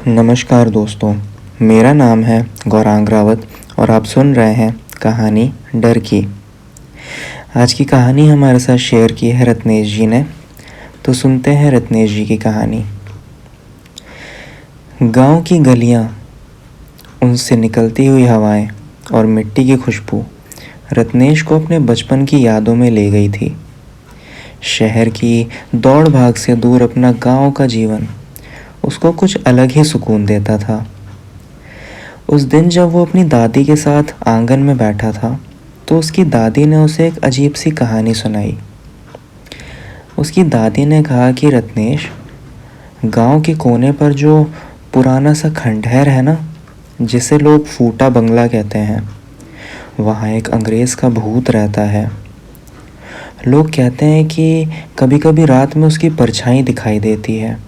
नमस्कार दोस्तों, मेरा नाम है गौरांग रावत और आप सुन रहे हैं कहानी डर की। आज की कहानी हमारे साथ शेयर की है रत्नेश जी ने। तो सुनते हैं रत्नेश जी की कहानी। गांव की गलियां, उनसे निकलती हुई हवाएं और मिट्टी की खुशबू रत्नेश को अपने बचपन की यादों में ले गई थी। शहर की दौड़ भाग से दूर अपना गांव का जीवन उसको कुछ अलग ही सुकून देता था। उस दिन जब वो अपनी दादी के साथ आंगन में बैठा था तो उसकी दादी ने उसे एक अजीब सी कहानी सुनाई। उसकी दादी ने कहा कि रत्नेश, गांव के कोने पर जो पुराना सा खंडहर है ना, जिसे लोग फूटा बंगला कहते हैं, वहाँ एक अंग्रेज़ का भूत रहता है। लोग कहते हैं कि कभी कभी रात में उसकी परछाई दिखाई देती है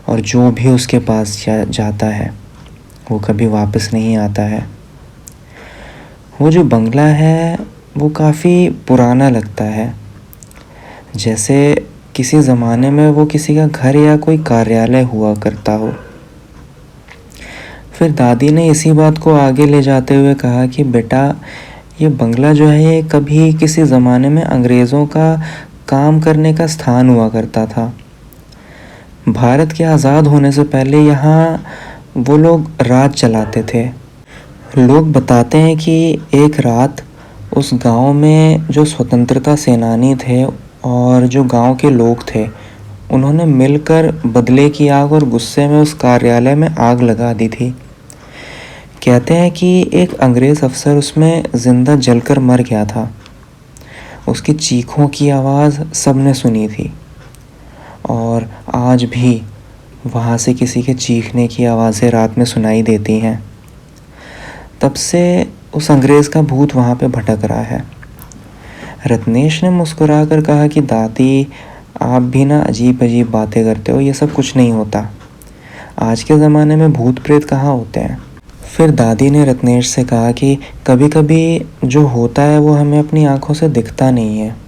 और जो भी उसके पास जाता है वो कभी वापस नहीं आता है। वो जो बंगला है वो काफ़ी पुराना लगता है, जैसे किसी ज़माने में वो किसी का घर या कोई कार्यालय हुआ करता हो। फिर दादी ने इसी बात को आगे ले जाते हुए कहा कि बेटा, ये बंगला जो है ये कभी किसी ज़माने में अंग्रेज़ों का काम करने का स्थान हुआ करता था। भारत के आज़ाद होने से पहले यहाँ वो लोग राज चलाते थे। लोग बताते हैं कि एक रात उस गांव में जो स्वतंत्रता सेनानी थे और जो गांव के लोग थे, उन्होंने मिलकर बदले की आग और गुस्से में उस कार्यालय में आग लगा दी थी। कहते हैं कि एक अंग्रेज़ अफसर उसमें ज़िंदा जलकर मर गया था। उसकी चीखों की आवाज़ सबने सुनी थी और आज भी वहाँ से किसी के चीखने की आवाज़ें रात में सुनाई देती हैं। तब से उस अंग्रेज़ का भूत वहाँ पे भटक रहा है। रत्नेश ने मुस्कुरा कर कहा कि दादी, आप भी ना अजीब अजीब बातें करते हो, ये सब कुछ नहीं होता। आज के ज़माने में भूत प्रेत कहाँ होते हैं। फिर दादी ने रत्नेश से कहा कि कभी कभी जो होता है वो हमें अपनी आँखों से दिखता नहीं है।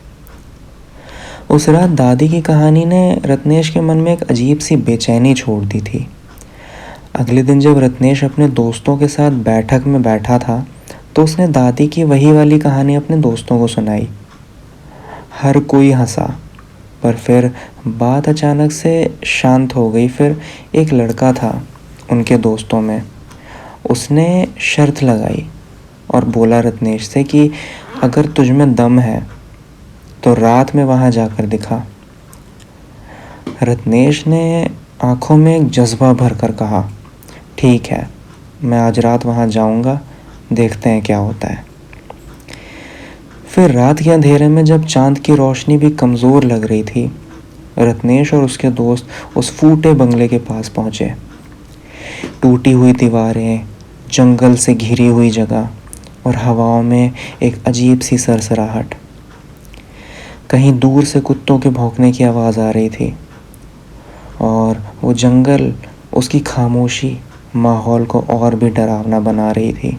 उस रात दादी की कहानी ने रत्नेश के मन में एक अजीब सी बेचैनी छोड़ दी थी। अगले दिन जब रत्नेश अपने दोस्तों के साथ बैठक में बैठा था तो उसने दादी की वही वाली कहानी अपने दोस्तों को सुनाई। हर कोई हंसा, पर फिर बात अचानक से शांत हो गई। फिर एक लड़का था उनके दोस्तों में, उसने शर्त लगाई और बोला रत्नेश से कि अगर तुझ में दम है तो रात में वहाँ जाकर दिखा। रत्नेश ने आंखों में एक जज्बा भर कर कहा, ठीक है, मैं आज रात वहाँ जाऊँगा, देखते हैं क्या होता है। फिर रात के अंधेरे में जब चांद की रोशनी भी कमज़ोर लग रही थी, रत्नेश और उसके दोस्त उस फूटे बंगले के पास पहुँचे। टूटी हुई दीवारें, जंगल से घिरी हुई जगह और हवाओं में एक अजीब सी सरसराहट। कहीं दूर से कुत्तों के भौंकने की आवाज़ आ रही थी और वो जंगल, उसकी खामोशी माहौल को और भी डरावना बना रही थी।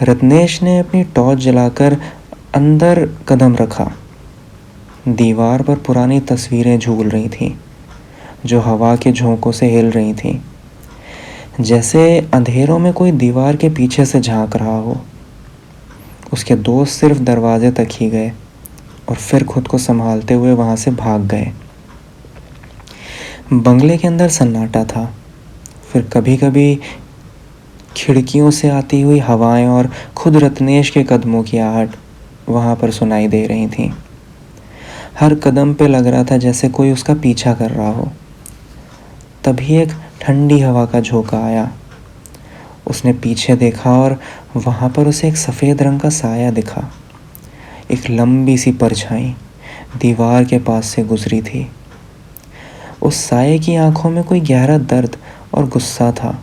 रत्नेश ने अपनी टॉर्च जलाकर अंदर कदम रखा। दीवार पर पुरानी तस्वीरें झूल रही थीं, जो हवा के झोंकों से हिल रही थीं, जैसे अंधेरों में कोई दीवार के पीछे से झांक रहा हो। उसके दोस्त सिर्फ दरवाजे तक ही गए और फिर खुद को संभालते हुए वहाँ से भाग गए। बंगले के अंदर सन्नाटा था। फिर कभी कभी खिड़कियों से आती हुई हवाएं और खुद रत्नेश के कदमों की आहट वहाँ पर सुनाई दे रही थीं। हर कदम पे लग रहा था जैसे कोई उसका पीछा कर रहा हो। तभी एक ठंडी हवा का झोंका आया। उसने पीछे देखा और वहाँ पर उसे एक सफ़ेद रंग का साया दिखा। एक लंबी सी परछाई दीवार के पास से गुजरी थी। उस साये की आंखों में कोई गहरा दर्द और गुस्सा था।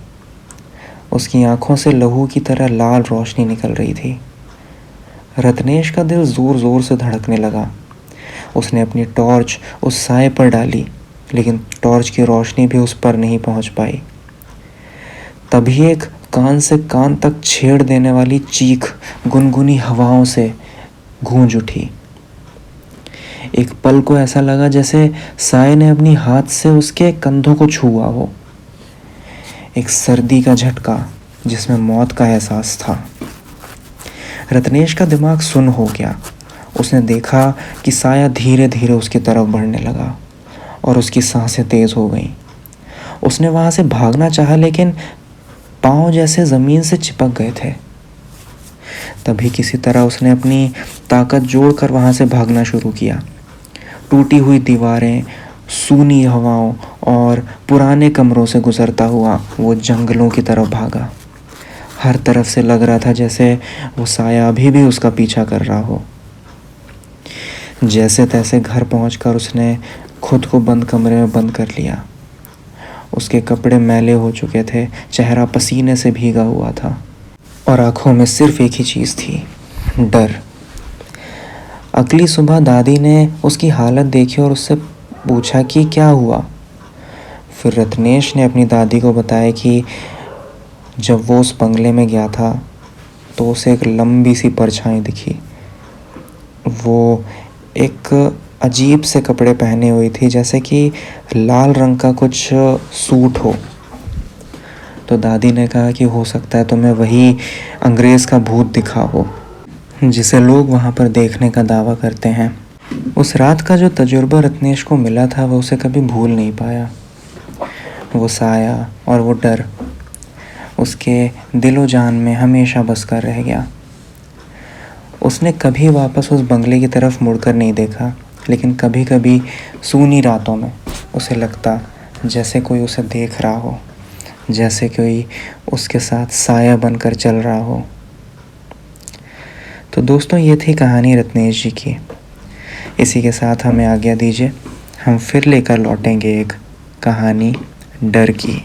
उसकी आंखों से लहू की तरह लाल रोशनी निकल रही थी। रत्नेश का दिल ज़ोर ज़ोर से धड़कने लगा। उसने अपनी टॉर्च उस साये पर डाली, लेकिन टॉर्च की रोशनी भी उस पर नहीं पहुंच पाई। तभी एक कान से कान तक छेड़ देने वाली चीख गुनगुनी हवाओं से गूंज उठी। एक पल को ऐसा लगा जैसे साये ने अपनी हाथ से उसके कंधों को छुआ हो। एक सर्दी का झटका जिसमें मौत का एहसास था। रत्नेश का दिमाग सुन्न हो गया। उसने देखा कि साया धीरे धीरे उसकी तरफ बढ़ने लगा और उसकी सांसें तेज हो गईं। उसने वहाँ से भागना चाहा, लेकिन पाँव जैसे ज़मीन से चिपक गए थे। तभी किसी तरह उसने अपनी ताकत जोड़कर वहाँ से भागना शुरू किया। टूटी हुई दीवारें, सूनी हवाओं और पुराने कमरों से गुजरता हुआ वो जंगलों की तरफ भागा। हर तरफ से लग रहा था जैसे वो साया अभी भी उसका पीछा कर रहा हो। जैसे तैसे घर पहुंचकर उसने खुद को बंद कमरे में बंद कर लिया। उसके कपड़े मैले हो चुके थे, चेहरा पसीने से भीगा हुआ था और आंखों में सिर्फ एक ही चीज़ थी, डर। अगली सुबह दादी ने उसकी हालत देखी और उससे पूछा कि क्या हुआ। फिर रत्नेश ने अपनी दादी को बताया कि जब वो उस बंगले में गया था तो उसे एक लंबी सी परछाई दिखी। वो एक अजीब से कपड़े पहने हुई थी, जैसे कि लाल रंग का कुछ सूट हो। तो दादी ने कहा कि हो सकता है तुम्हें वही अंग्रेज़ का भूत दिखा हो जिसे लोग वहाँ पर देखने का दावा करते हैं। उस रात का जो तजुर्बा रत्नेश को मिला था वो उसे कभी भूल नहीं पाया। वो साया और वो डर उसके दिलो जान में हमेशा बस कर रह गया। उसने कभी वापस उस बंगले की तरफ मुड़कर नहीं देखा, लेकिन कभी कभी सूनी रातों में उसे लगता जैसे कोई उसे देख रहा हो, जैसे कोई उसके साथ साया बनकर चल रहा हो। तो दोस्तों, ये थी कहानी रत्नेश जी की। इसी के साथ हमें आज्ञा दीजिए। हम फिर लेकर लौटेंगे एक कहानी डर की।